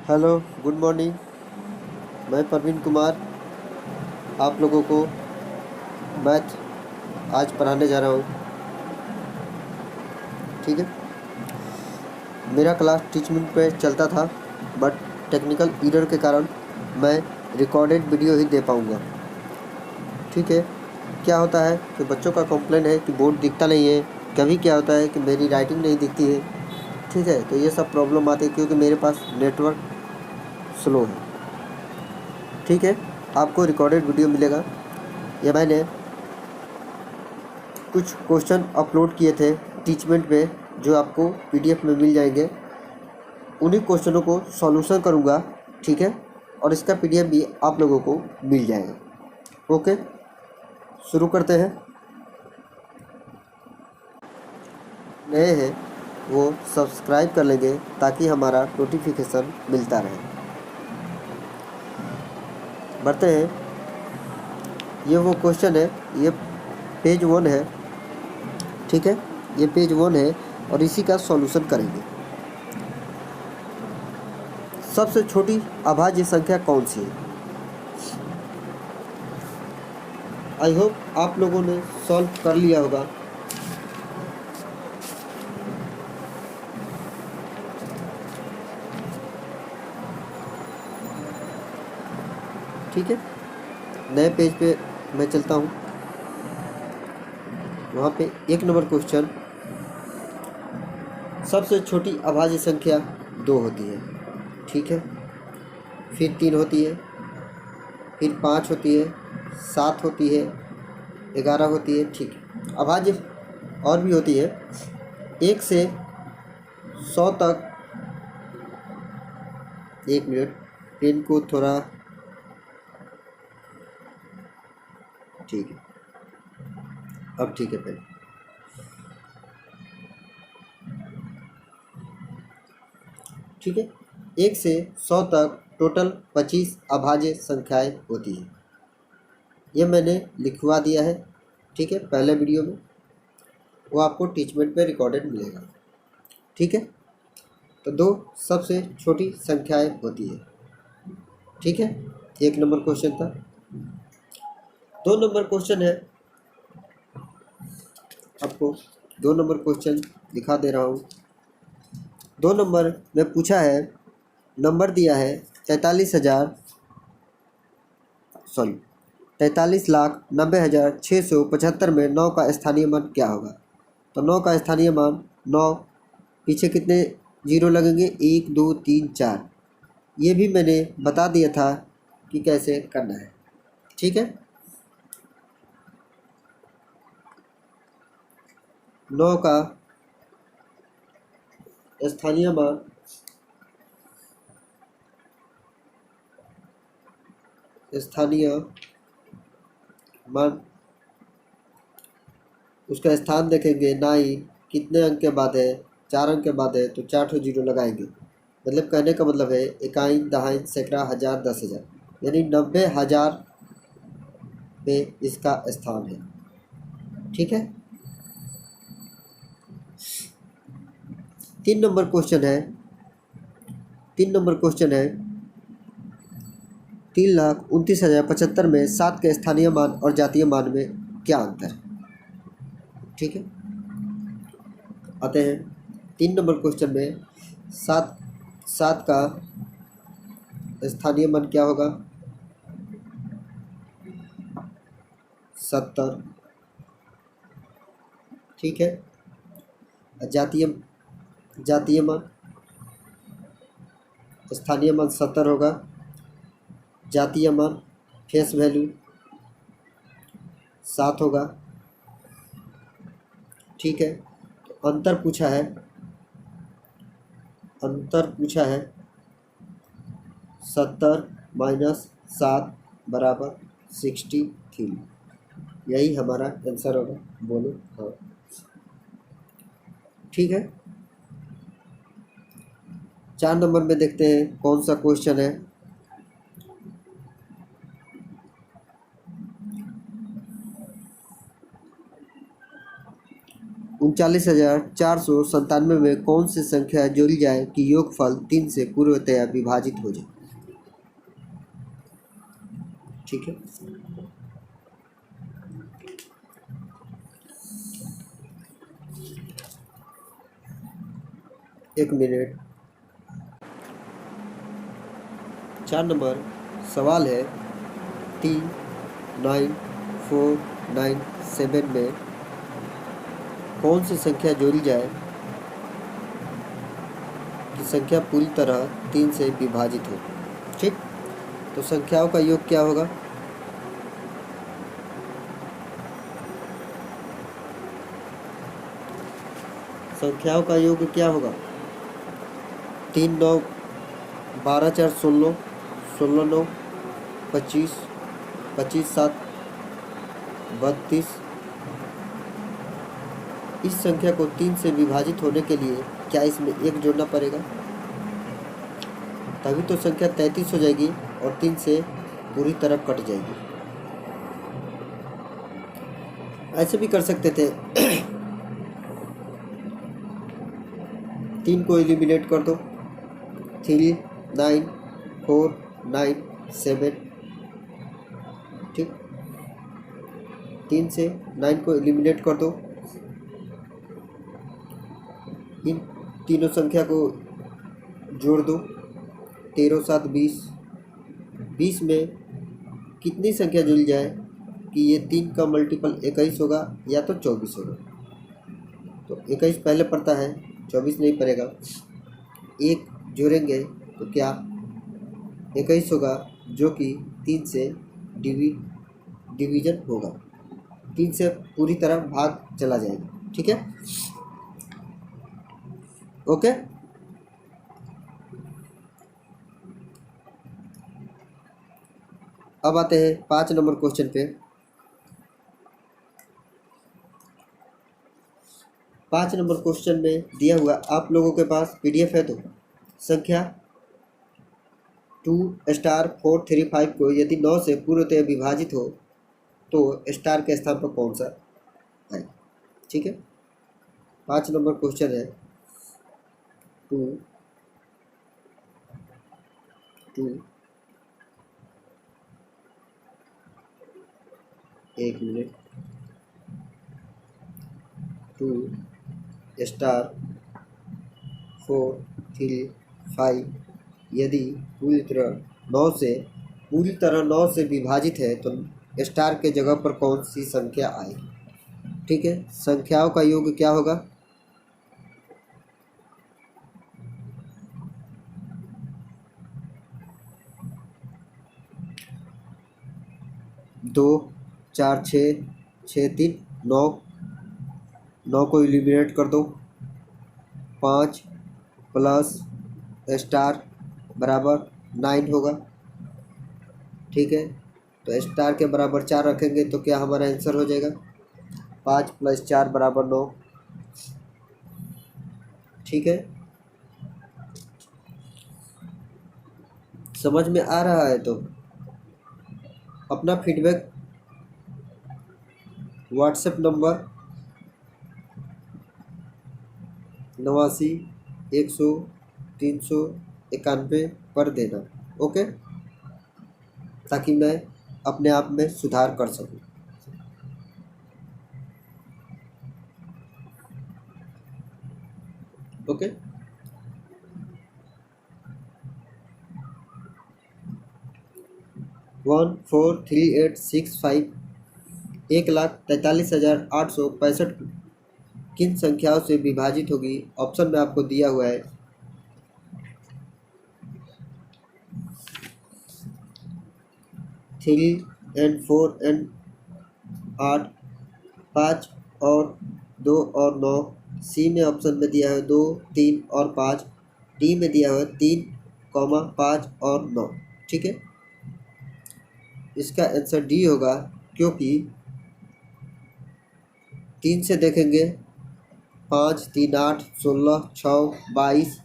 Hello, good morning. मैं प्रवीण कुमार आप लोगों को मैथ आज पढ़ाने जा रहा हूँ। ठीक है। मेरा क्लास टीचमेंट पे चलता था, बट टेक्निकल एरर के कारण मैं रिकॉर्डेड वीडियो ही दे पाऊँगा। ठीक है। क्या होता है कि बच्चों का कंप्लेंट है कि बोर्ड दिखता नहीं है, कभी क्या होता है कि मेरी राइटिंग नहीं दिखती है। ठीक है, तो ये सब प्रॉब्लम आती है क्योंकि मेरे पास नेटवर्क स्लो है। ठीक है। आपको रिकॉर्डेड वीडियो मिलेगा। ये मैंने कुछ क्वेश्चन अपलोड किए थे टीचमेंट पे, जो आपको पीडीएफ में मिल जाएंगे। उन्हीं क्वेश्चनों को सॉल्यूशन करूँगा। ठीक है। और इसका पीडीएफ भी आप लोगों को मिल जाएगा। ओके, शुरू करते हैं। नए हैं वो सब्सक्राइब कर लेंगे ताकि हमारा नोटिफिकेशन मिलता रहे। बढ़ते हैं। ये वो क्वेश्चन है, ये पेज 1 है। ठीक है, ये पेज 1 है और इसी का सॉल्यूशन करेंगे। सबसे छोटी अभाज्य संख्या कौन सी है? आई होप आप लोगों ने सॉल्व कर लिया होगा। ठीक है, नए पेज पे मैं चलता हूँ। वहाँ पे 1 नंबर क्वेश्चन, सबसे छोटी अभाज्य संख्या 2 होती है। ठीक है, फिर 3 होती है, फिर 5 होती है, 7 होती है, 11 होती है। ठीक है, अभाज्य और भी होती है। 1 से 100 तक। 1 मिनट, पेन को थोड़ा। ठीक है, अब ठीक है पेन। ठीक है, 1 से 100 तक टोटल 25 अभाज्य संख्याएं होती हैं। ये मैंने लिखवा दिया है। ठीक है, पहले वीडियो में वो आपको टीचमेंट पे रिकॉर्डेड मिलेगा। ठीक है, तो 2 सबसे छोटी संख्याएं होती है। ठीक है, 1 नंबर क्वेश्चन था। 2 नंबर क्वेश्चन है, आपको 2 नंबर क्वेश्चन दिखा दे रहा हूँ। 2 नंबर में पूछा है, नंबर दिया है 43,90,675 में 9 का स्थानीय मान क्या होगा? तो 9 का स्थानीय मान 9, पीछे कितने जीरो लगेंगे? 1 2 3 4। ये भी मैंने बता दिया था कि कैसे करना है। ठीक है, 9 का स्थानीय मान उसका स्थान देखेंगे। 9 कितने अंक के बाद है? 4 अंक के बाद है, तो 4 ठो जीरो लगाएंगे। मतलब कहने का मतलब है इकाइन, दहाइन, सैकड़ा, हजार, 10,000, यानी 90,000 पे इसका स्थान है। ठीक है, 3 नंबर क्वेश्चन है। 3 नंबर क्वेश्चन है, 3,29,075 में 7 के स्थानीय मान और जातीय मान में क्या अंतर है? ठीक है, आते हैं 3 नंबर क्वेश्चन में। 7 का स्थानीय मान क्या होगा? 70। ठीक है, जातीय जातीय मान, स्थानीय मान 70 होगा, जातीय मान फेस वैल्यू 7 होगा। ठीक है, तो अंतर पूछा है, 70 माइनस 7 बराबर 63। यही हमारा आंसर होगा। बोलो हाँ। ठीक है, 4 नंबर में देखते हैं कौन सा क्वेश्चन है। 39,497 में कौन सी संख्या जोड़ी जाए कि योगफल 3 से पूर्णतया विभाजित हो जाए? ठीक है, एक मिनट। 4 नंबर सवाल है 39497 में कौन सी संख्या जोड़ी जाए कि संख्या पूरी तरह 3 से विभाजित हो? ठीक, तो संख्याओं का योग क्या होगा? संख्याओं का योग क्या होगा? 3 9 12 4 16 16 9 25 25 7 32। इस संख्या को 3 से विभाजित होने के लिए क्या इसमें 1 जोड़ना पड़ेगा? तभी तो संख्या 33 हो जाएगी और 3 से पूरी तरह कट जाएगी। ऐसे भी कर सकते थे 3 को एलिमिनेट कर दो, 3 9 4 9 7। ठीक, 3 से 9 को एलिमिनेट कर दो। इन तीनों संख्या को जोड़ दो, 13 7 20। 20 में कितनी संख्या जुड़ जाए कि ये 3 का मल्टीपल 21 होगा या तो 24 होगा? तो 21 पहले पड़ता है, 24 नहीं पड़ेगा। 1 जोड़ेंगे तो क्या 21 होगा, जो कि 3 से डिवीजन होगा, 3 से पूरी तरह भाग चला जाएगा। ठीक है, ओके। अब आते हैं 5 नंबर क्वेश्चन पे। 5 नंबर क्वेश्चन में दिया हुआ, आप लोगों के पास पीडीएफ है तो संख्या 2 स्टार 435 को यदि 9 से पूर्णतः विभाजित हो तो स्टार के स्थान पर कौन सा है? ठीक है, 5 नंबर क्वेश्चन है 2 एक मिनट 2 स्टार 4 3 5 यदि पूरी तरह 9 से विभाजित है तो स्टार के जगह पर कौन सी संख्या आएगी? ठीक है, संख्याओं का योग क्या होगा? 2 4 6 6 3 9। 9 को एलिमिनेट कर दो, 5 प्लस स्टार बराबर 9 होगा। ठीक है, तो स्टार के बराबर 4 रखेंगे तो क्या हमारा आंसर हो जाएगा? 5 + 4 = 9। ठीक है, समझ में आ रहा है तो अपना फीडबैक व्हाट्सएप नंबर 89 100 391 पर देना। ओके, ताकि मैं अपने आप में सुधार कर सकूं। ओके, 143,865 1,43,865 किन संख्याओं से विभाजित होगी? ऑप्शन में आपको दिया हुआ है 3 and 4 and 8, 5 और 2 और 9। सी में ऑप्शन में दिया है 2 3 और 5। डी में दिया हुआ है 3, 5 और 9। ठीक है, इसका आंसर डी होगा, क्योंकि 3 से देखेंगे 5 3 8 16 6 22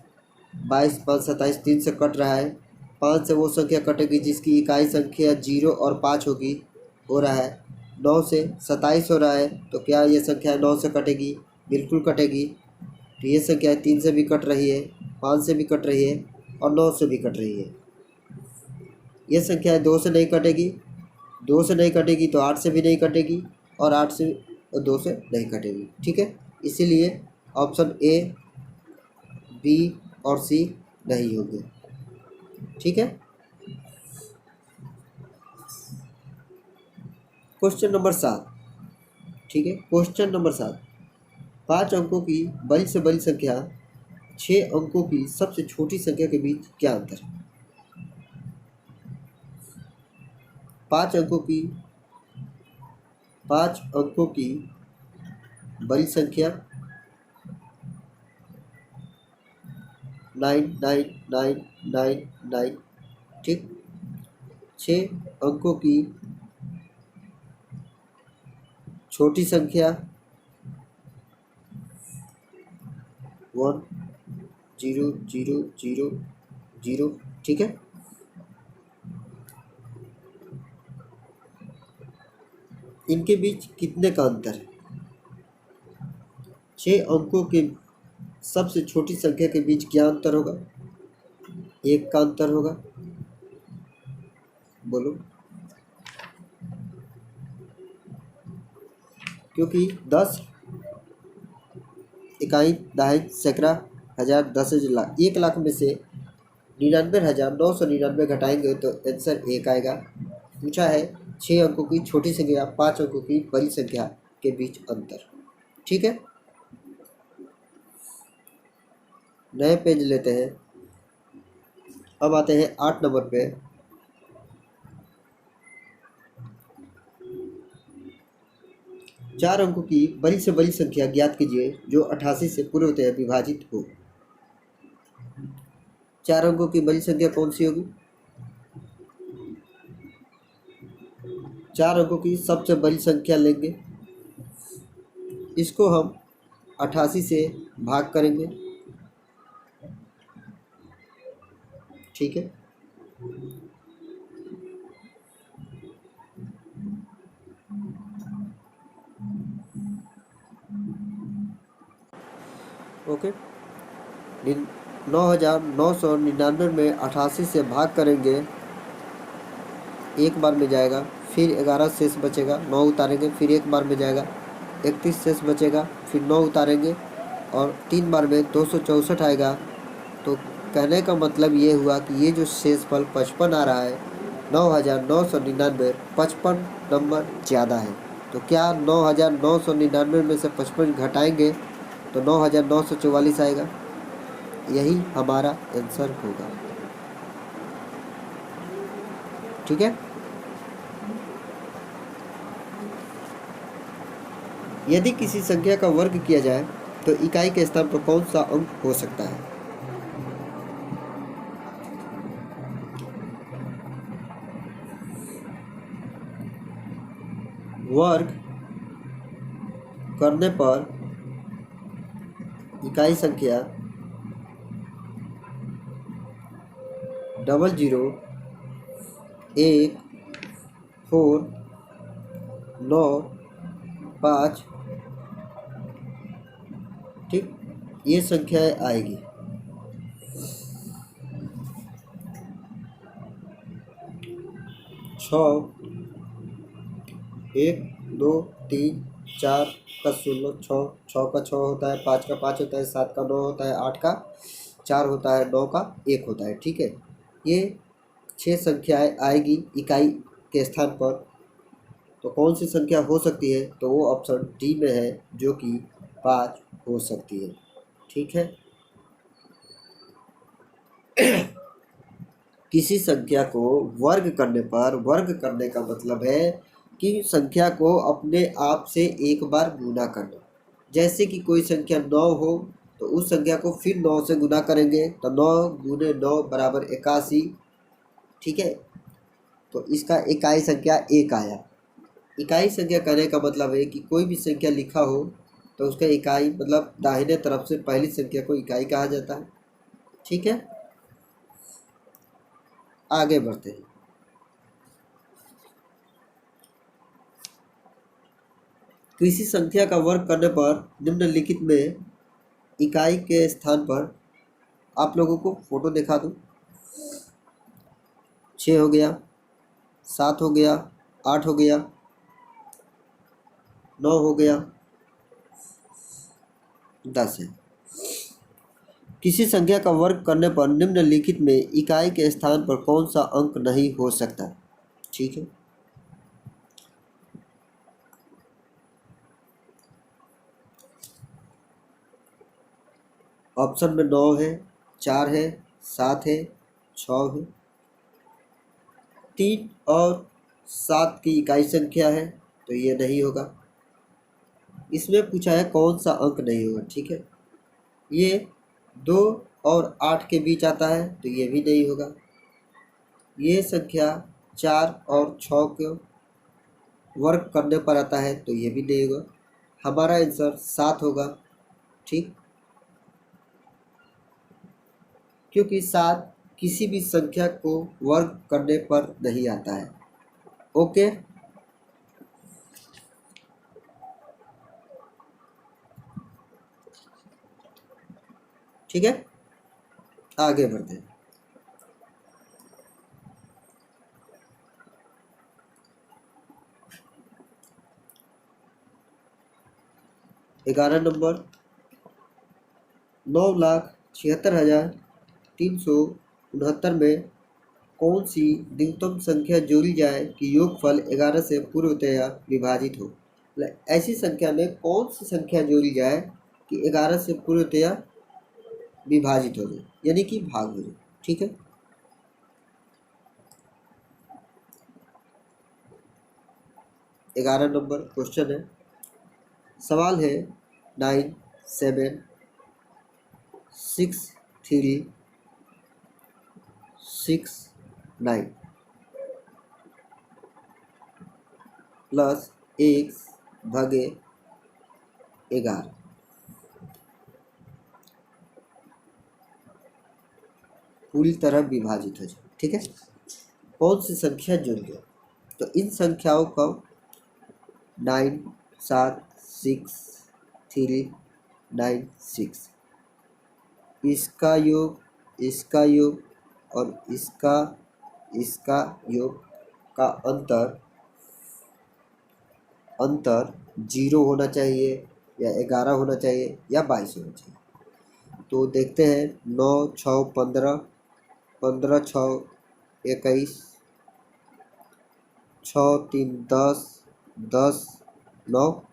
22 5 27, 3 से कट रहा है। 5 से वो संख्या कटेगी जिसकी इकाई संख्या 0 और 5 होगी, हो रहा है। 9 से 27 हो रहा है, तो क्या ये संख्या 9 से कटेगी? बिल्कुल कटेगी। तो ये संख्या 3 से भी कट रही है, 5 से भी कट रही है और 9 से भी कट रही है। ये संख्या 2 से नहीं कटेगी, 2 से नहीं कटेगी तो 8 से भी नहीं कटेगी और 8 से 2 से नहीं कटेगी। ठीक है, इसीलिए ऑप्शन ए, बी और सी नहीं होंगे। ठीक है। Question number 7। ठीक है, क्वेश्चन नंबर 7। 5 अंकों की बड़ी से बड़ी संख्या 6 अंकों की सबसे छोटी संख्या के बीच क्या अंतर है? 5 अंकों की 5 अंकों की बड़ी संख्या 999999। ठीक। 6 अंकों की छोटी संख्या 100000। ठीक है। इनके बीच कितने का अंतर है? 6 अंकों के सबसे छोटी संख्या के बीच क्या अंतर होगा? 1 का अंतर होगा। बोलो। क्योंकि 10 इकाई, दहाई, सैकड़ा, हज़ार, 10,000, लाख, 1 लाख में से 99,999 घटाएंगे तो आंसर 1 आएगा। पूछा है 6 अंकों की छोटी संख्या 5 अंकों की बड़ी संख्या के बीच अंतर। ठीक है, नए पेज लेते हैं। अब आते हैं 8 नंबर पे। 4 अंकों की बड़ी से बड़ी संख्या ज्ञात कीजिए जो 88 से पूर्णतः विभाजित हो। 4 अंकों की बड़ी संख्या कौन सी होगी? 4 अंकों की सबसे बड़ी संख्या लेंगे, इसको हम 88 से भाग करेंगे। ठीक है, ओके। 9,999 में 88 से भाग करेंगे, एक बार में जाएगा, फिर 11 शेष बचेगा, 9 उतारेंगे, फिर एक बार में जाएगा, 31 शेष बचेगा, फिर 9 उतारेंगे और 3 बार में 264 आएगा। तो कहने का मतलब ये हुआ कि ये जो शेषफल 55 आ रहा है, 9,999 55 नंबर ज़्यादा है। तो क्या 9,999 में से 55 घटाएंगे तो 9,944 आएगा। यही हमारा आंसर होगा। ठीक है। यदि किसी संख्या का वर्ग किया जाए तो इकाई के स्थान पर कौन सा अंक हो सकता है? वर्ग करने पर इकाई संख्या 00 1 4 9 5। ठीक, ये संख्याएं आएगी। छः, 1 2 3 4 का 16, 6 का 6 होता है, 5 का 5 होता है, 7 का 9 होता है, 8 का 4 होता है, 9 का 1 होता है। ठीक है, ये 6 संख्याएं आएगी इकाई के स्थान पर। तो कौन सी संख्या हो सकती है? तो वो ऑप्शन डी में है, जो कि 5 हो सकती है। ठीक है। किसी संख्या को वर्ग करने पर, वर्ग करने का मतलब है कि संख्या को अपने आप से एक बार गुना करना। जैसे कि कोई संख्या 9 हो तो उस संख्या को फिर 9 से गुना करेंगे तो 9 गुने 9 बराबर 81। ठीक है, तो इसका इकाई संख्या 1 आया। इकाई संख्या कहने का मतलब है कि कोई भी संख्या लिखा हो तो उसका इकाई मतलब दाहिने तरफ से पहली संख्या को इकाई कहा जाता है। ठीक है, आगे बढ़ते हैं। किसी संख्या का वर्ग करने पर निम्नलिखित में इकाई के स्थान पर, आप लोगों को फोटो दिखा दूँ, 6 हो गया, 7 हो गया, 8 हो गया, 9 हो गया, 10 है। किसी संख्या का वर्ग करने पर निम्नलिखित में इकाई के स्थान पर कौन सा अंक नहीं हो सकता? ठीक है, ऑप्शन में 9 है, 4 है, 7 है, 6 है। 3 और 7 की इकाई संख्या है तो ये नहीं होगा। इसमें पूछा है कौन सा अंक नहीं होगा। ठीक है, ये 2 और 8 के बीच आता है तो ये भी नहीं होगा। ये संख्या 4 और 6 को वर्ग करने पर आता है तो ये भी नहीं होगा। हमारा आंसर 7 होगा। ठीक, क्योंकि 7 किसी भी संख्या को वर्ग करने पर नहीं आता है। ओके, ठीक है, आगे बढ़ते हैं। ग्यारह नंबर, 9,76,369 में कौन सी न्यूनतम संख्या जोड़ी जाए कि योगफल 11 से पूर्णतया विभाजित हो? मतलब ऐसी संख्या में कौन सी संख्या जोड़ी जाए कि 11 से पूर्णतया विभाजित हो जाए, यानी कि भाग हो जाए। ठीक है, ग्यारह नंबर क्वेश्चन है, सवाल है 9, 7, 6, 3, 6, 9 प्लस 1 भागे 11 पूरी तरह विभाजित हो जाए। ठीक है, कौन सी संख्या जुड़ गया? तो इन संख्याओं का 9, 7, 6, 3, 9, 6, इसका योग, इसका योग और इसका योग का अंतर 0 होना चाहिए या 11 होना चाहिए या 22 होना चाहिए। तो देखते हैं, 9, 6, 15, 15, 6, 21, 6, 3, 10, 10, 9,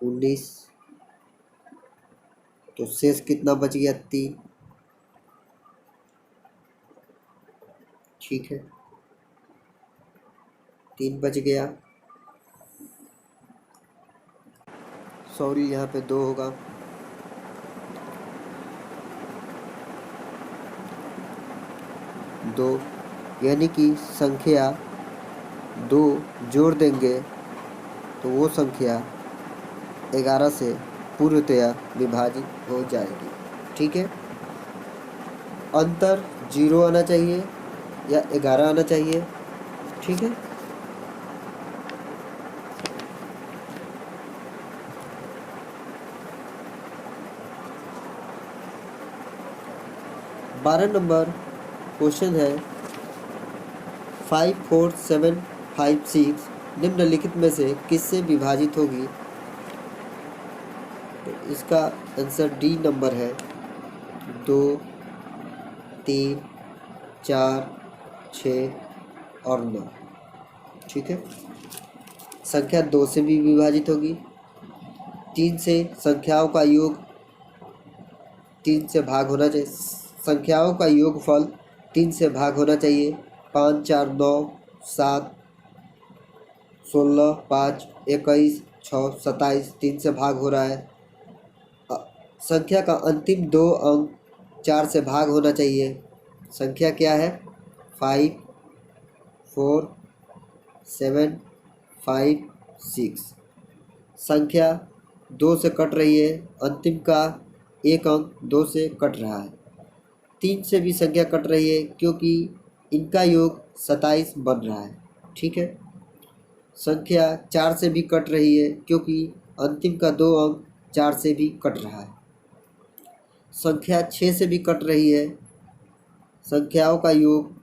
19, तो शेष कितना बच गया? 3। ठीक है, 3 बच गया। सॉरी, यहाँ पे 2 होगा। दो, यानी कि संख्या 2 जोड़ देंगे तो वो संख्या 11 से पूर्णतया विभाजित हो जाएगी। ठीक है, अंतर 0 आना चाहिए या 11 आना चाहिए। ठीक है, बारह नंबर क्वेश्चन है, 5, 4, 7, 5, 6 निम्नलिखित में से किससे विभाजित होगी? तो इसका आंसर डी नंबर है, 2, 3, 4, 6 और 9। ठीक है, संख्या 2 से भी विभाजित होगी। 3 से संख्याओं का योग 3 से भाग होना चाहिए, संख्याओं का योगफल 3 से भाग होना चाहिए। 5, 4, 9, 7, 16, 5, 21, 6, 27, 3 से भाग हो रहा है। संख्या का अंतिम 2 अंक 4 से भाग होना चाहिए। संख्या क्या है? 5, 4, 7, 5, 6। संख्या 2 से कट रही है, अंतिम का 1 अंक 2 से कट रहा है। 3 से भी संख्या कट रही है क्योंकि इनका योग 27 बन रहा है। ठीक है, संख्या 4 से भी कट रही है क्योंकि अंतिम का 2 अंक 4 से भी कट रहा है। संख्या 6 से भी कट रही है। संख्याओं का योग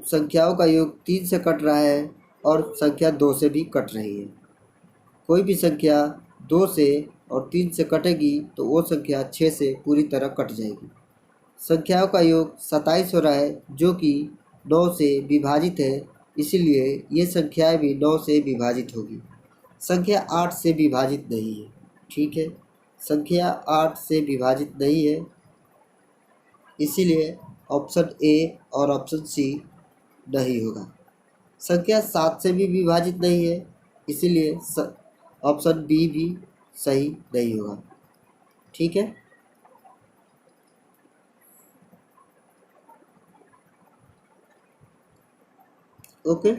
संख्याओं का योग 3 से कट रहा है और संख्या 2 से भी कट रही है। कोई भी संख्या 2 से और 3 से कटेगी तो वो संख्या 6 से पूरी तरह कट जाएगी। संख्याओं का योग 27 हो रहा है जो कि 9 से विभाजित है, इसीलिए ये संख्याएं भी 9 से विभाजित होगी। संख्या 8 से विभाजित नहीं है। ठीक है, संख्या 8 से विभाजित नहीं है, इसीलिए ऑप्शन ए और ऑप्शन सी नहीं होगा। संख्या 7 से भी विभाजित नहीं है, इसीलिए ऑप्शन बी भी सही नहीं होगा। ठीक है, ओके।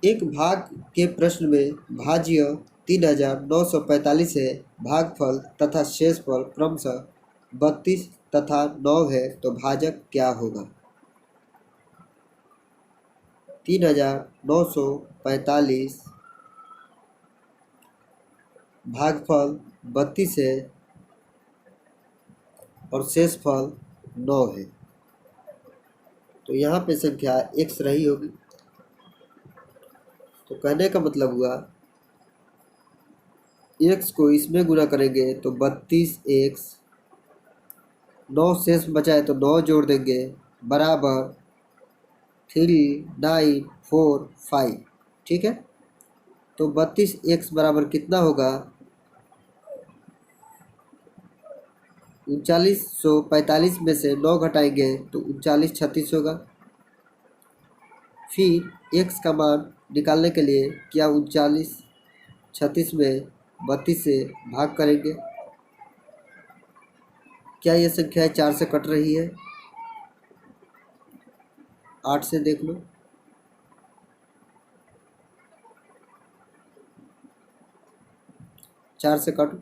एक भाग के प्रश्न में भाज्य 3945 है, भागफल तथा शेषफल क्रमशः 32 तथा 9 है, तो भाजक क्या होगा? 3945 भागफल 32 है और शेषफल 9 है, तो यहाँ पे संख्या x रही होगी। तो कहने का मतलब हुआ x को इसमें गुना करेंगे तो 32x, 9 शेष बचा है तो 9 जोड़ देंगे, बराबर 3945। ठीक है, तो 32x बराबर कितना होगा? 3945 में से 9 घटाएंगे तो 3936 होगा। फिर x का मान निकालने के लिए क्या 3936 में 32 से भाग करेंगे? क्या ये संख्या 4 से कट रही है? 8 से देख लो। चार से काटो,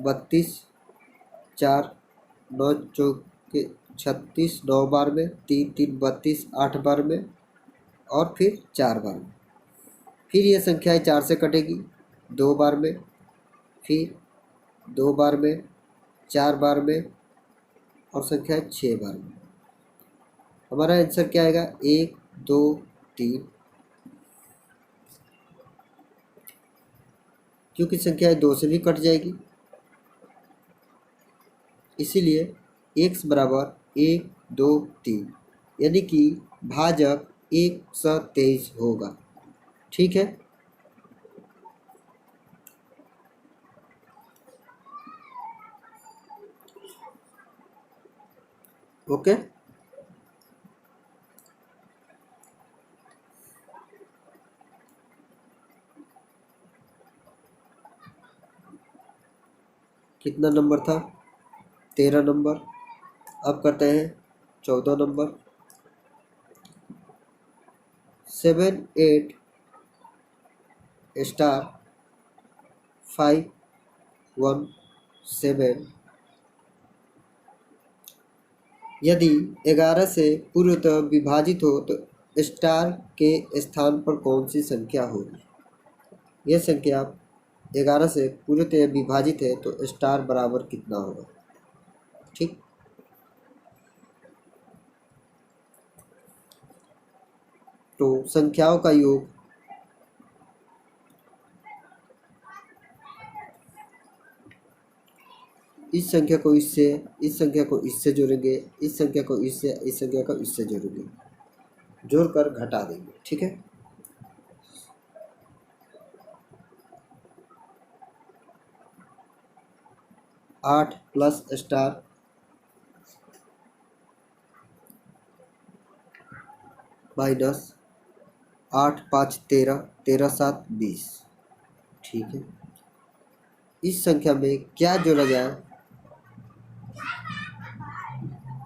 32, 4, 9 चौके 36, 9 बार में, 3 3 32, 8 बार में और फिर 4 बार में। फिर ये संख्याएं 4 से कटेगी 2 बार में, फिर 2 बार में, 4 बार में और संख्या 6 बार में। हमारा आंसर क्या आएगा? 1 2 3, क्योंकि संख्याएं 2 से भी कट जाएगी, इसीलिए x बराबर 1 2 3, यानी कि भाजक 123 होगा। ठीक है, ओके। कितना नंबर था? 13 नंबर। अब करते हैं 14 नंबर। 7 8 स्टार 5 1 7 यदि 11 से पूर्णतः विभाजित हो तो स्टार के स्थान पर कौन सी संख्या होगी? यह संख्या 11 से पूर्णतः विभाजित है तो स्टार बराबर कितना होगा? ठीक, तो संख्याओं का योग इस संख्या को इससे, इस संख्या को इससे जोड़ेंगे, इस संख्या को इससे, इस संख्या को इससे जोड़ेंगे, जोड़कर घटा देंगे। ठीक है, आठ प्लस स्टार माइनस 8 5 13, 13 7 20। ठीक है, इस संख्या में क्या जोड़ा जाए?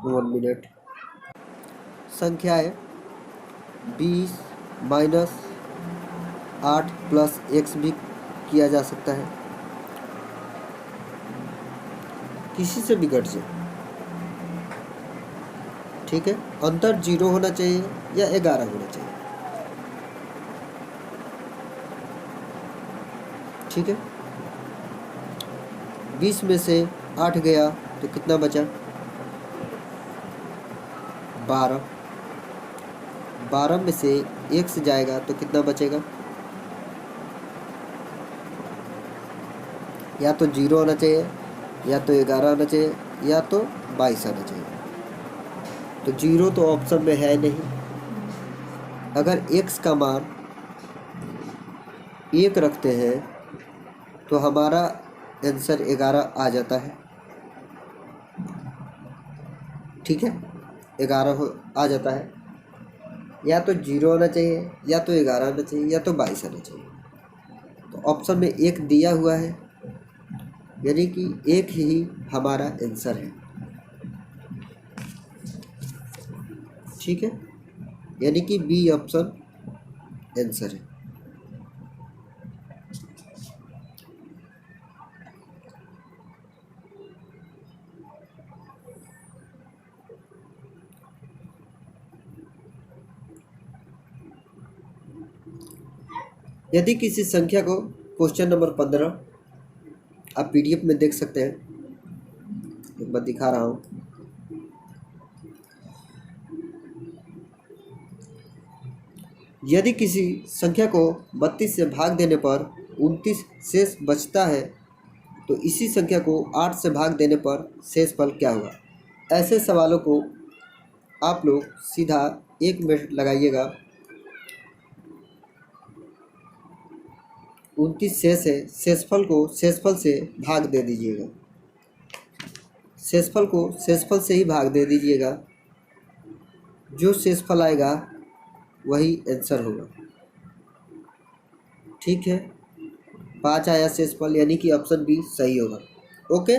1 मिनट। संख्याएं 20-8 प्लस एक्स भी किया जा सकता है, किसी से भी घट जाए। ठीक है, अंतर 0 होना चाहिए या 11 होना चाहिए। ठीक है, 20 में से 8 गया तो कितना बचा? 12। 12 में से x जाएगा तो कितना बचेगा? या तो 0 आना चाहिए, या तो 11 आना चाहिए, या तो 22 आना चाहिए। तो 0 तो ऑप्शन में है नहीं। अगर x का मान 1 रखते हैं तो हमारा आंसर 11 आ जाता है। ठीक है, 11 आ जाता है। या तो 0 आना चाहिए, या तो 11 आना चाहिए, या तो 22 आना चाहिए। तो ऑप्शन में 1 दिया हुआ है, यानी कि 1 ही हमारा आंसर है। ठीक है, यानी कि बी ऑप्शन आंसर है। यदि किसी संख्या को, क्वेश्चन नंबर 15 आप पीडीएफ में देख सकते हैं, एक बार दिखा रहा हूँ। यदि किसी संख्या को 32 से भाग देने पर 29 शेष बचता है तो इसी संख्या को 8 से भाग देने पर शेषफल क्या होगा? ऐसे सवालों को आप लोग सीधा 1 मिनट लगाइएगा। 29 शेष है, शेषफल को शेषफल से भाग दे दीजिएगा। शेषफल को शेषफल से ही भाग दे दीजिएगा। जो शेषफल आएगा वही आंसर होगा। ठीक है, 5 आया शेषफल, यानी कि ऑप्शन बी सही होगा। ओके,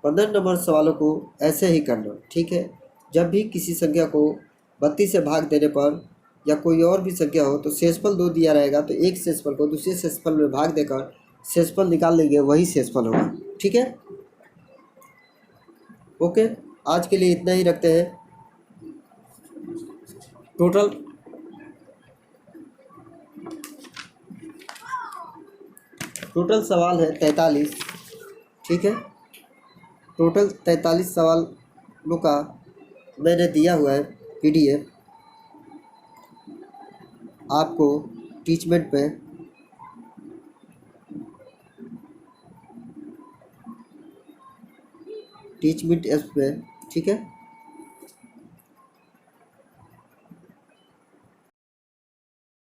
15 नंबर सवालों को ऐसे ही करना। ठीक है, जब भी किसी संख्या को 32 से भाग देने पर या कोई और भी संख्या हो तो शेषफल 2 दिया रहेगा, तो एक शेषफल को दूसरे शेषफल में भाग देकर शेषफल निकाल लेंगे, वही शेषफल होगा। ठीक है, ओके, आज के लिए इतना ही रखते हैं। टोटल सवाल है 43। ठीक है, टोटल 43 सवालों का मैंने दिया हुआ है पीडीएफ आपको टीचमेंट पे। टीचमेंट ऐप पे। ठीक है।